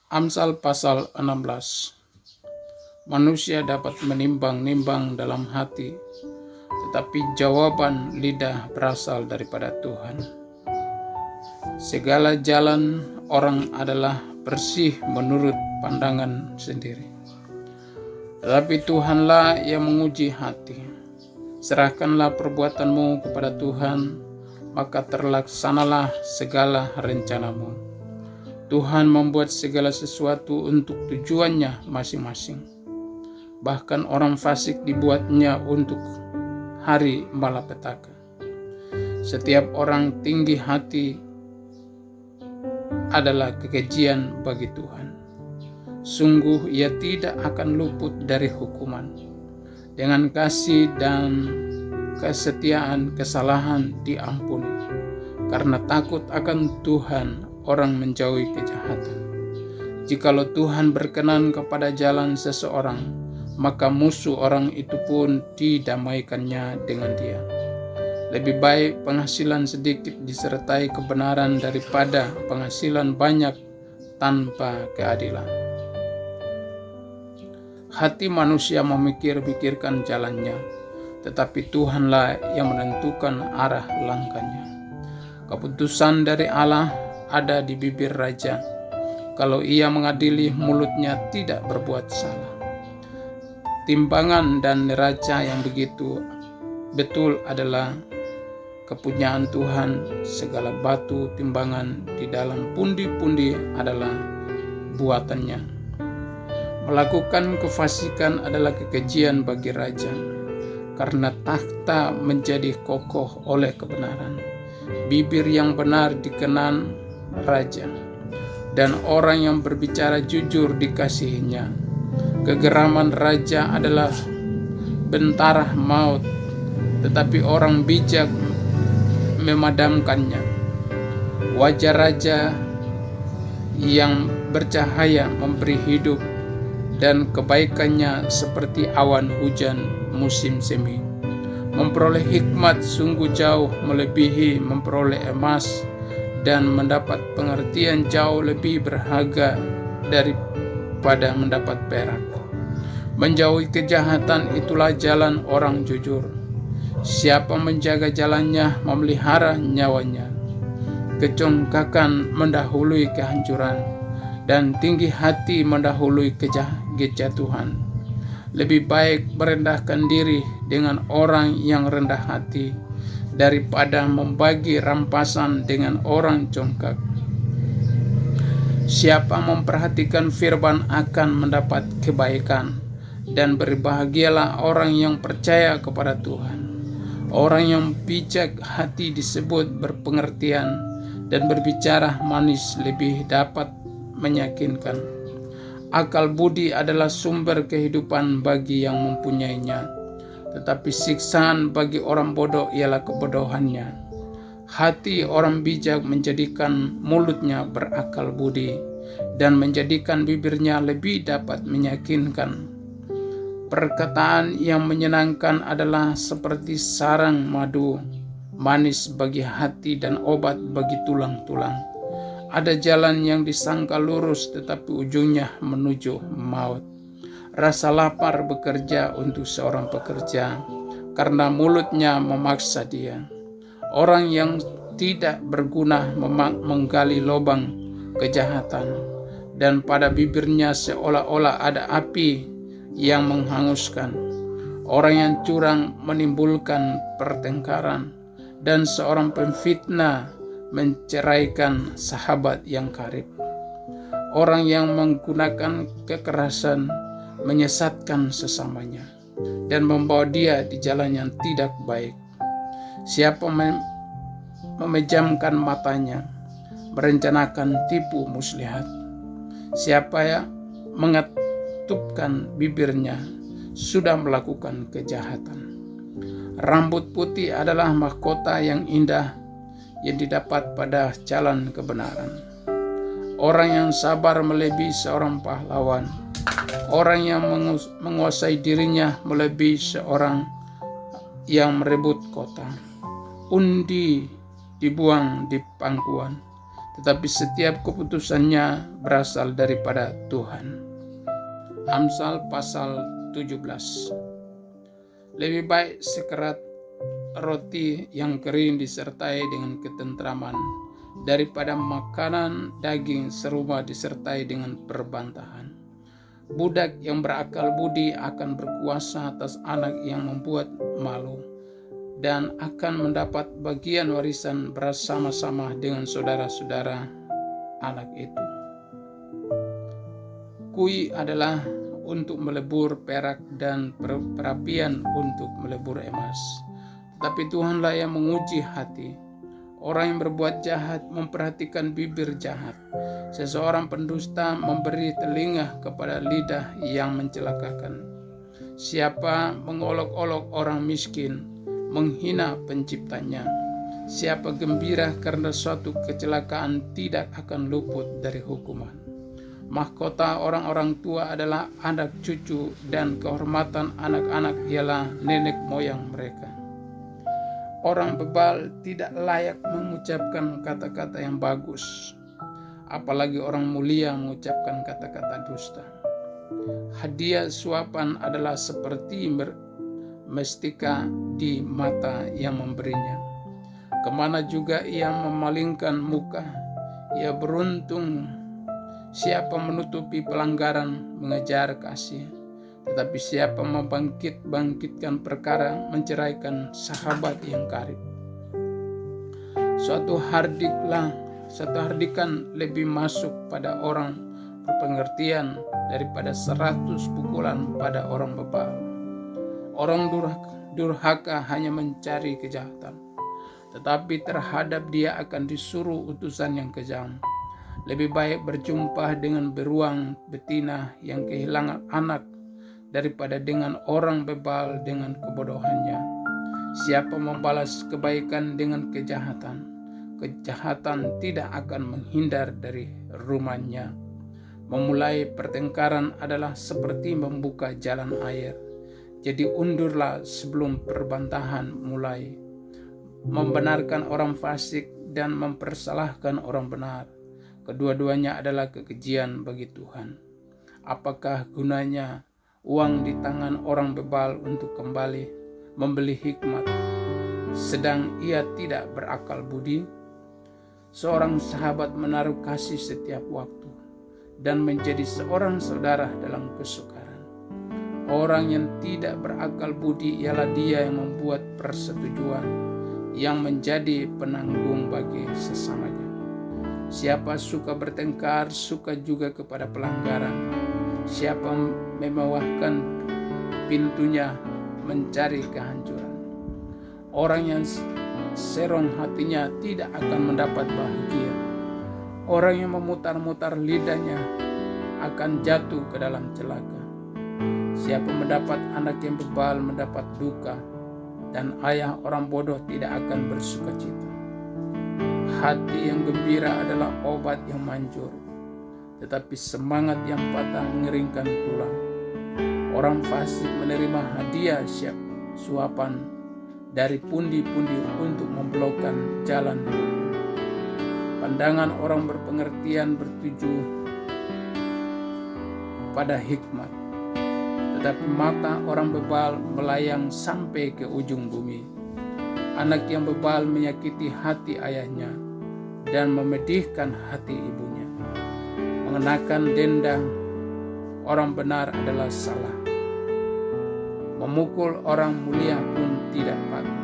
Amsal pasal 16. Manusia dapat menimbang-nimbang dalam hati, tetapi jawaban lidah berasal daripada Tuhan. Segala jalan orang adalah bersih menurut pandangan sendiri, tetapi Tuhanlah yang menguji hati. Serahkanlah perbuatanmu kepada Tuhan, maka terlaksanalah segala rencanamu. Tuhan membuat segala sesuatu untuk tujuannya masing-masing. Bahkan orang fasik dibuatnya untuk hari malapetaka. Setiap orang tinggi hati adalah kekejian bagi Tuhan. Sungguh ia tidak akan luput dari hukuman. Dengan kasih dan kesetiaan kesalahan diampuni. Karena takut akan Tuhan, orang menjauhi kejahatan. Jikalau Tuhan berkenan kepada jalan seseorang, maka musuh orang itu pun didamaikannya dengan dia. Lebih baik penghasilan sedikit disertai kebenaran daripada penghasilan banyak tanpa keadilan. Hati manusia memikir-pikirkan jalannya, tetapi Tuhanlah yang menentukan arah langkahnya. Keputusan dari Allah ada di bibir raja. Kalau ia mengadili, mulutnya tidak berbuat salah. Timbangan dan neraca yang begitu betul adalah kepunyaan Tuhan. Segala batu timbangan di dalam pundi-pundi adalah buatannya. Melakukan kefasikan adalah kekejian bagi raja, karena takhta menjadi kokoh oleh kebenaran. Bibir yang benar dikenan raja, dan orang yang berbicara jujur dikasihinya. Kegeraman raja adalah bentara maut, tetapi orang bijak memadamkannya. Wajah raja yang bercahaya memberi hidup, dan kebaikannya seperti awan hujan musim semi. Memperoleh hikmat sungguh jauh melebihi memperoleh emas, dan mendapat pengertian jauh lebih berharga daripada mendapat perak. Menjauhi kejahatan itulah jalan orang jujur. Siapa menjaga jalannya memelihara nyawanya. Kecongkakan mendahului kehancuran, dan tinggi hati mendahului kejatuhan. Lebih baik merendahkan diri dengan orang yang rendah hati daripada membagi rampasan dengan orang congkak. Siapa memperhatikan firman akan mendapat kebaikan, dan berbahagialah orang yang percaya kepada Tuhan. Orang yang bijak hati disebut berpengertian, dan berbicara manis lebih dapat meyakinkan. Akal budi adalah sumber kehidupan bagi yang mempunyainya, tetapi siksaan bagi orang bodoh ialah kebodohannya. Hati orang bijak menjadikan mulutnya berakal budi, dan menjadikan bibirnya lebih dapat meyakinkan. Perkataan yang menyenangkan adalah seperti sarang madu, manis bagi hati dan obat bagi tulang-tulang. Ada jalan yang disangka lurus, tetapi ujungnya menuju maut. Rasa lapar bekerja untuk seorang pekerja, karena mulutnya memaksa dia. Orang yang tidak berguna menggali lubang kejahatan, dan pada bibirnya seolah-olah ada api yang menghanguskan. Orang yang curang menimbulkan pertengkaran, dan seorang pemfitnah menceraikan sahabat yang karib. Orang yang menggunakan kekerasan menyesatkan sesamanya, dan membawa dia di jalan yang tidak baik. Siapa memejamkan matanya, merencanakan tipu muslihat. Siapa yang mengetupkan bibirnya, sudah melakukan kejahatan. Rambut putih adalah mahkota yang indah yang didapat pada jalan kebenaran. Orang yang sabar melebihi seorang pahlawan. Orang yang menguasai dirinya melebihi seorang yang merebut kota. Undi dibuang di pangkuan, tetapi setiap keputusannya berasal daripada Tuhan. Amsal pasal 17. Lebih baik sekerat roti yang kering disertai dengan ketentraman daripada makanan daging serumah disertai dengan perbantahan. Budak yang berakal budi akan berkuasa atas anak yang membuat malu, dan akan mendapat bagian warisan bersama-sama dengan saudara-saudara anak itu. Kui adalah untuk melebur perak dan perapian untuk melebur emas. Tetapi Tuhanlah yang menguji hati. Orang yang berbuat jahat memperhatikan bibir jahat. Seseorang pendusta memberi telinga kepada lidah yang mencelakakan. Siapa mengolok-olok orang miskin, menghina penciptanya. Siapa gembira karena suatu kecelakaan tidak akan luput dari hukuman. Mahkota orang-orang tua adalah anak cucu, dan kehormatan anak-anak ialah nenek moyang mereka. Orang bebal tidak layak mengucapkan kata-kata yang bagus, apalagi orang mulia mengucapkan kata-kata dusta. Hadiah suapan adalah seperti mestika di mata yang memberinya. Kemana juga ia memalingkan muka, ia beruntung. Siapa menutupi pelanggaran mengejar kasih, tetapi siapa membangkitkan perkara menceraikan sahabat yang karib. Suatu hardikan lebih masuk pada orang berpengertian daripada 100 pukulan pada orang bebal. Orang durhaka hanya mencari kejahatan, tetapi terhadap dia akan disuruh utusan yang kejam. Lebih baik berjumpa dengan beruang betina yang kehilangan anak daripada dengan orang bebal dengan kebodohannya. Siapa membalas kebaikan dengan kejahatan, kejahatan tidak akan menghindar dari rumahnya. Memulai pertengkaran adalah seperti membuka jalan air. Jadi undurlah sebelum perbantahan mulai. Membenarkan orang fasik dan mempersalahkan orang benar, kedua-duanya adalah kekejian bagi Tuhan. Apakah gunanya uang di tangan orang bebal untuk kembali membeli hikmat, sedang ia tidak berakal budi? Seorang sahabat menaruh kasih setiap waktu dan menjadi seorang saudara dalam kesukaran. Orang yang tidak berakal budi ialah dia yang membuat persetujuan, yang menjadi penanggung bagi sesamanya. Siapa suka bertengkar, suka juga kepada pelanggaran. Siapa memewahkan pintunya mencari kehancuran. Orang yang serong hatinya tidak akan mendapat bahagia. Orang yang memutar-mutar lidahnya akan jatuh ke dalam celaka. Siapa mendapat anak yang bebal mendapat duka, dan ayah orang bodoh tidak akan bersukacita. Hati yang gembira adalah obat yang manjur, tetapi semangat yang patah mengeringkan tulang. Orang fasik menerima hadiah suapan dari pundi-pundi untuk memblokkan jalan hidup. Pandangan orang berpengertian bertuju pada hikmat, tetapi mata orang bebal melayang sampai ke ujung bumi. Anak yang bebal menyakiti hati ayahnya dan memedihkan hati ibunya. Mengenakan denda orang benar adalah salah. Memukul orang mulia pun tidak patut.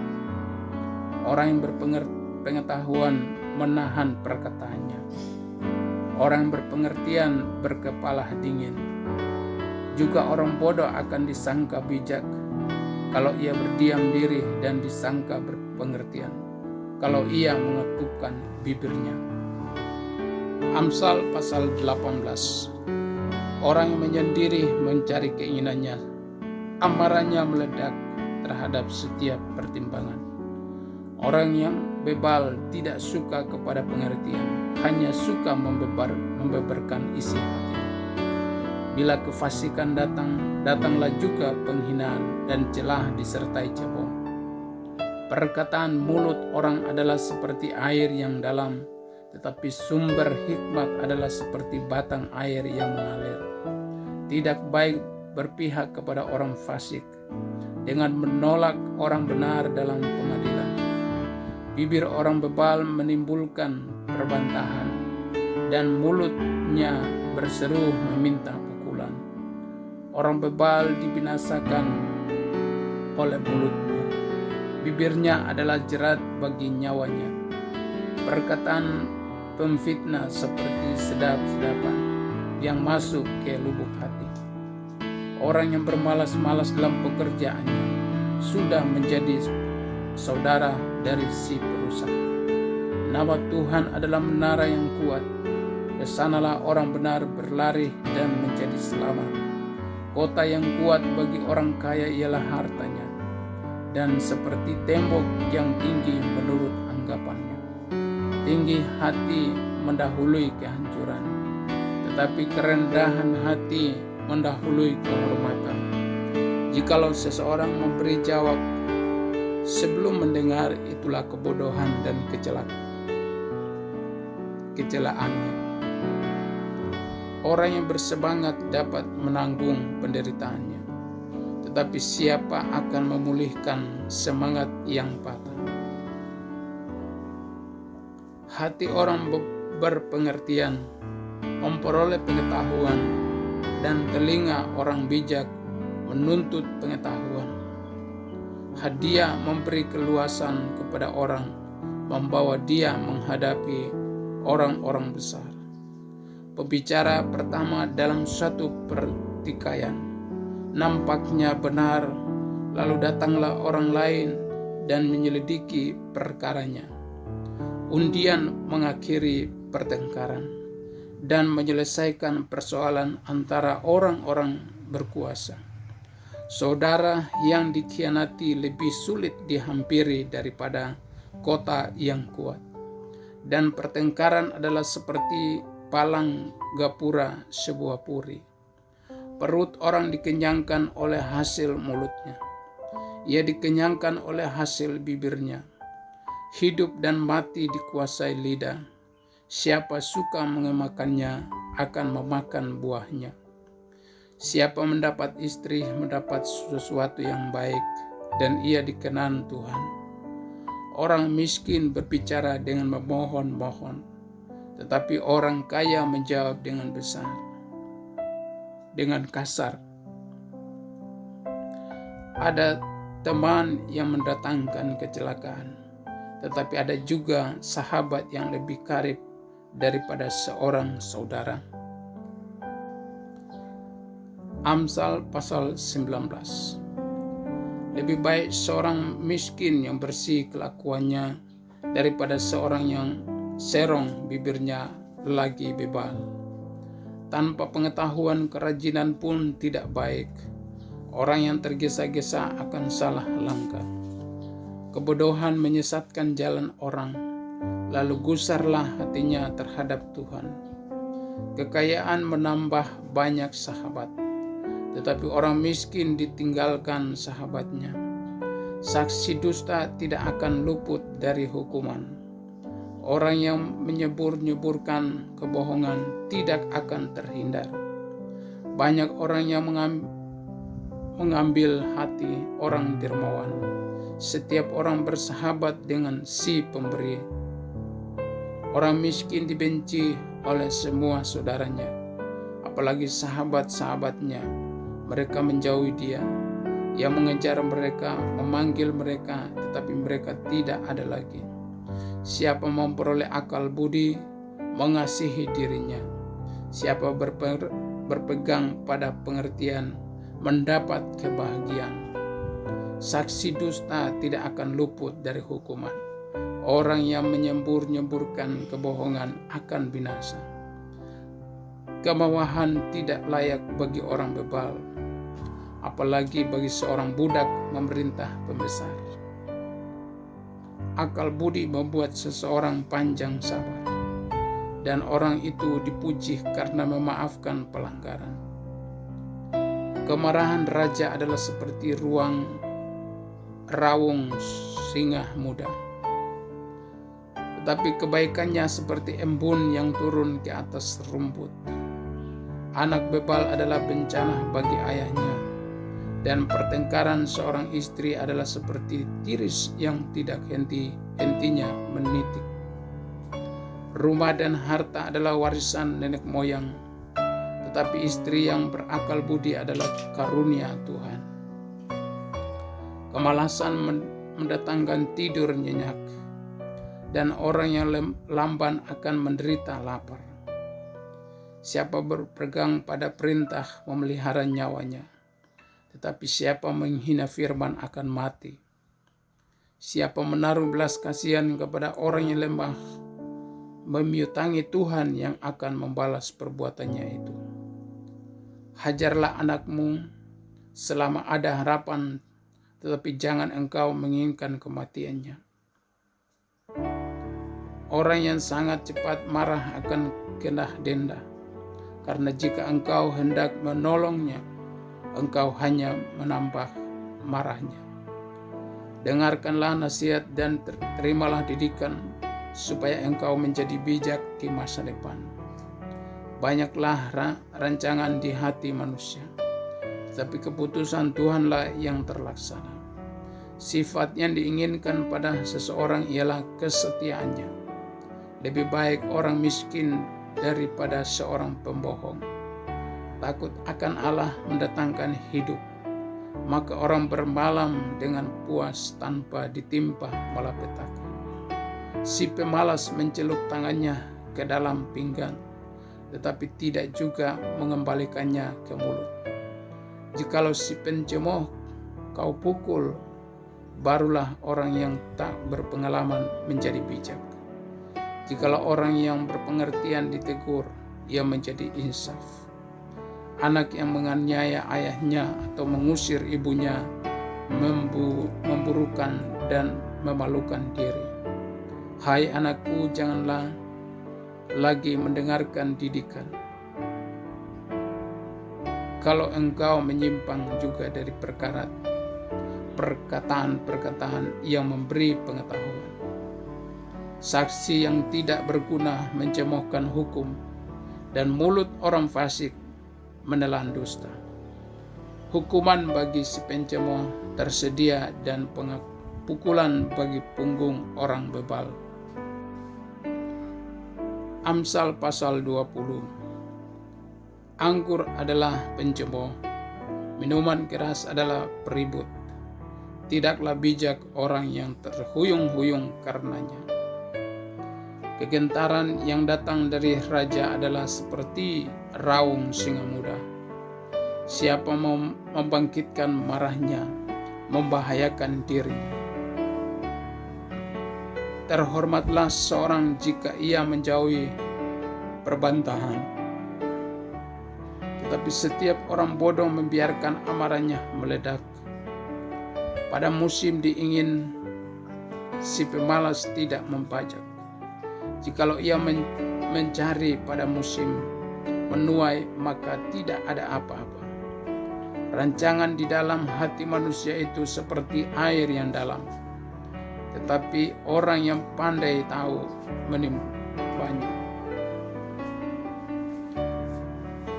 Orang yang berpengetahuan menahan perkataannya. Orang yang berpengertian berkepala dingin. Juga orang bodoh akan disangka bijak kalau ia berdiam diri, dan disangka berpengertian kalau ia mengetupkan bibirnya. Amsal pasal 18. Orang yang menyendiri mencari keinginannya, amarahnya meledak terhadap setiap pertimbangan. Orang yang bebal tidak suka kepada pengertian, hanya suka membeberkan isi hati. Bila kefasikan datanglah juga penghinaan dan celah disertai cebong. Perkataan mulut orang adalah seperti air yang dalam, tetapi sumber hikmat adalah seperti batang air yang mengalir. Tidak baik berpihak kepada orang fasik dengan menolak orang benar dalam pengadilan. Bibir orang bebal menimbulkan perbantahan, dan mulutnya berseru meminta pukulan. Orang bebal dibinasakan oleh mulutnya. Bibirnya adalah jerat bagi nyawanya. Perkataan pemfitnah seperti sedap-sedapan yang masuk ke lubuk hati. Orang yang bermalas-malas dalam pekerjaannya sudah menjadi saudara dari si perusak. Nama Tuhan adalah menara yang kuat. Ke sanalah orang benar berlari dan menjadi selamat. Kota yang kuat bagi orang kaya ialah hartanya, dan seperti tembok yang tinggi menurut anggapannya. Tinggi hati mendahului kehancuran, tetapi kerendahan hati mendahului kehormatan. Jikalau seseorang memberi jawab sebelum mendengar, itulah kebodohan dan kecelaannya. Orang yang bersemangat dapat menanggung penderitaannya, tetapi siapa akan memulihkan semangat yang patah? Hati orang berpengertian memperoleh pengetahuan, dan telinga orang bijak menuntut pengetahuan. Hadiah memberi keluasan kepada orang, membawa dia menghadapi orang-orang besar. Pembicara pertama dalam suatu pertikaian nampaknya benar, lalu datanglah orang lain dan menyelidiki perkaranya. Undian mengakhiri pertengkaran dan menyelesaikan persoalan antara orang-orang berkuasa. Saudara yang dikhianati lebih sulit dihampiri daripada kota yang kuat, dan pertengkaran adalah seperti palang gapura sebuah puri. Perut orang dikenyangkan oleh hasil mulutnya. Ia dikenyangkan oleh hasil bibirnya. Hidup dan mati dikuasai lidah. Siapa suka mengemakannya akan memakan buahnya. Siapa mendapat istri mendapat sesuatu yang baik, dan ia dikenan Tuhan. Orang miskin berbicara dengan memohon-mohon, tetapi orang kaya menjawab dengan kasar. Ada teman yang mendatangkan kecelakaan, tetapi ada juga sahabat yang lebih karib daripada seorang saudara. Amsal pasal 19. Lebih baik seorang miskin yang bersih kelakuannya daripada seorang yang serong bibirnya lagi bebal. Tanpa pengetahuan kerajinan pun tidak baik. Orang yang tergesa-gesa akan salah langkah. Kebodohan menyesatkan jalan orang, lalu gusarlah hatinya terhadap Tuhan. Kekayaan menambah banyak sahabat, tetapi orang miskin ditinggalkan sahabatnya. Saksi dusta tidak akan luput dari hukuman. Orang yang menyebur-nyeburkan kebohongan tidak akan terhindar. Banyak orang yang mengambil hati orang dermawan. Setiap orang bersahabat dengan si pemberi. Orang miskin dibenci oleh semua saudaranya, apalagi sahabat-sahabatnya. Mereka menjauhi dia. Ia mengejar mereka, memanggil mereka, tetapi mereka tidak ada lagi. Siapa memperoleh akal budi, mengasihi dirinya. Siapa berpegang pada pengertian, mendapat kebahagiaan. Saksi dusta tidak akan luput dari hukuman. Orang yang menyembur-nyemburkan kebohongan akan binasa. Kemewahan tidak layak bagi orang bebal, apalagi bagi seorang budak memerintah pembesar. Akal budi membuat seseorang panjang sabar, dan orang itu dipuji karena memaafkan pelanggaran. Kemarahan raja adalah seperti rawung singa muda, tetapi kebaikannya seperti embun yang turun ke atas rumput. Anak bebal adalah bencana bagi ayahnya, dan pertengkaran seorang istri adalah seperti tiris yang tidak henti-hentinya menitik. Rumah dan harta adalah warisan nenek moyang, tetapi istri yang berakal budi adalah karunia Tuhan. Kemalasan mendatangkan tidur nyenyak, dan orang yang lamban akan menderita lapar. Siapa berpegang pada perintah memelihara nyawanya, tetapi siapa menghina firman akan mati. Siapa menaruh belas kasihan kepada orang yang lemah, memiutangi Tuhan yang akan membalas perbuatannya itu. Hajarlah anakmu selama ada harapan, tetapi jangan engkau menginginkan kematiannya. Orang yang sangat cepat marah akan kena denda, karena jika engkau hendak menolongnya, engkau hanya menambah marahnya. Dengarkanlah nasihat dan terimalah didikan, supaya engkau menjadi bijak di masa depan. Banyaklah rancangan di hati manusia, tapi keputusan Tuhanlah yang terlaksana. Sifat yang diinginkan pada seseorang ialah kesetiaannya. Lebih baik orang miskin daripada seorang pembohong. Takut akan Allah mendatangkan hidup, maka orang bermalam dengan puas tanpa ditimpa malapetaka. Si pemalas mencelup tangannya ke dalam pinggang, tetapi tidak juga mengembalikannya ke mulut. Jikalau si pencemooh kau pukul, barulah orang yang tak berpengalaman menjadi bijak. Jikalau orang yang berpengertian ditegur, ia menjadi insaf. Anak yang menganiaya ayahnya atau mengusir ibunya memburukan dan memalukan diri. Hai anakku, janganlah lagi mendengarkan didikan. Kalau engkau menyimpang juga dari perkataan-perkataan yang memberi pengetahuan. Saksi yang tidak berguna mencemoohkan hukum, dan mulut orang fasik menelan dusta. Hukuman bagi si pencemooh tersedia, dan pukulan bagi punggung orang bebal. Amsal pasal 20. Anggur adalah pencemooh, minuman keras adalah peribut. Tidaklah bijak orang yang terhuyung-huyung karenanya. Kegentaran yang datang dari raja adalah seperti raung singa muda. Siapa membangkitkan marahnya, membahayakan dirinya. Terhormatlah seorang jika ia menjauhi perbantahan, tetapi setiap orang bodoh membiarkan amarahnya meledak. Pada musim dingin, si pemalas tidak membajak. Jikalau ia mencari pada musim menuai, maka tidak ada apa-apa. Rancangan di dalam hati manusia itu seperti air yang dalam, tetapi orang yang pandai tahu menimbanya.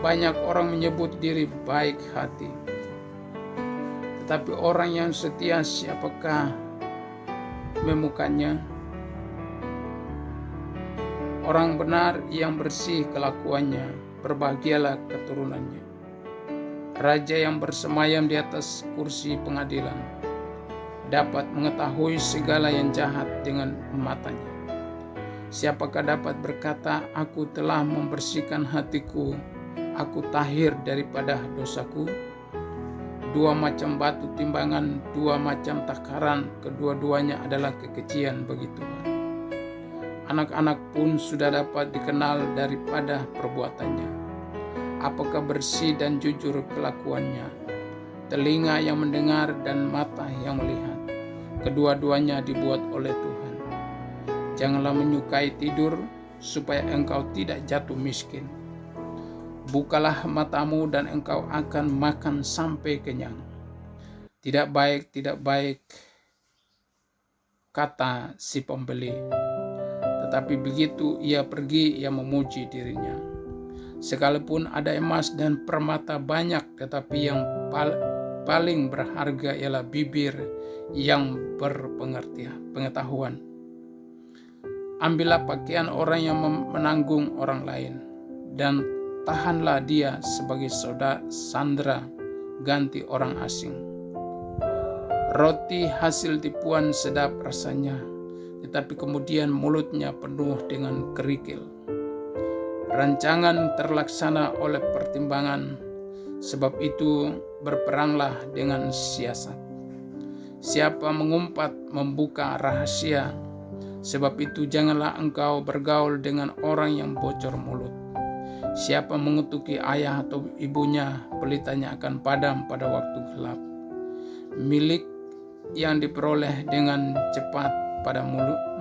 Banyak orang menyebut diri baik hati, tetapi orang yang setia siapakah memukanya? Orang benar yang bersih kelakuannya, berbahagialah keturunannya. Raja yang bersemayam di atas kursi pengadilan dapat mengetahui segala yang jahat dengan matanya. Siapakah dapat berkata, aku telah membersihkan hatiku, aku tahir daripada dosaku? Dua macam batu timbangan, dua macam takaran, kedua-duanya adalah kekejian bagi Tuhan. Anak-anak pun sudah dapat dikenal daripada perbuatannya. Apakah bersih dan jujur kelakuannya? Telinga yang mendengar dan mata yang melihat, kedua-duanya dibuat oleh Tuhan. Janganlah menyukai tidur, supaya engkau tidak jatuh miskin. Bukalah matamu dan engkau akan makan sampai kenyang. Tidak baik, kata si pembeli, tetapi begitu ia pergi, ia memuji dirinya. Sekalipun ada emas dan permata banyak, tetapi yang paling berharga ialah bibir yang berpengetahuan. Ambillah pakaian orang yang menanggung orang lain, dan tahanlah dia sebagai sandera ganti orang asing. Roti hasil tipuan sedap rasanya, tetapi kemudian mulutnya penuh dengan kerikil. Rancangan terlaksana oleh pertimbangan, sebab itu berperanglah dengan siasat. Siapa mengumpat membuka rahasia, sebab itu janganlah engkau bergaul dengan orang yang bocor mulut. Siapa mengutuki ayah atau ibunya, pelitanya akan padam pada waktu gelap. Milik yang diperoleh dengan cepat pada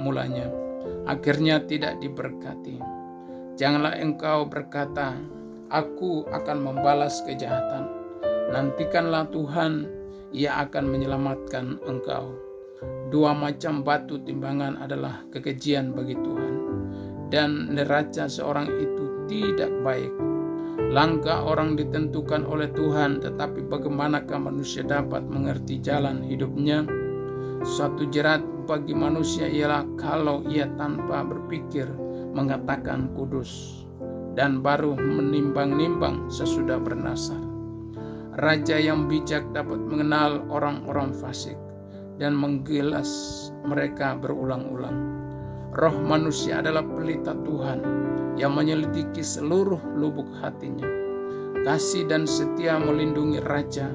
mulanya, akhirnya tidak diberkati. Janganlah engkau berkata, aku akan membalas kejahatan. Nantikanlah Tuhan, ia akan menyelamatkan engkau. Dua macam batu timbangan adalah kekejian bagi Tuhan, dan neraca seorang itu tidak baik. Langkah orang ditentukan oleh Tuhan, tetapi bagaimanakah manusia dapat mengerti jalan hidupnya? Suatu jerat bagi manusia ialah kalau ia tanpa berpikir mengatakan kudus, dan baru menimbang-nimbang sesudah bernasar. Raja yang bijak dapat mengenal orang-orang fasik dan menggilas mereka berulang-ulang. Roh manusia adalah pelita Tuhan yang menyelidiki seluruh lubuk hatinya. Kasih dan setia melindungi raja,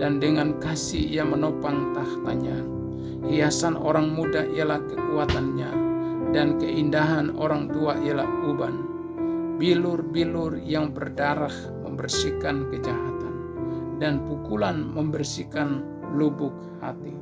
dan dengan kasih ia menopang tahtanya. Hiasan orang muda ialah kekuatannya, dan keindahan orang tua ialah uban. Bilur-bilur yang berdarah membersihkan kejahatan, dan pukulan membersihkan lubuk hati.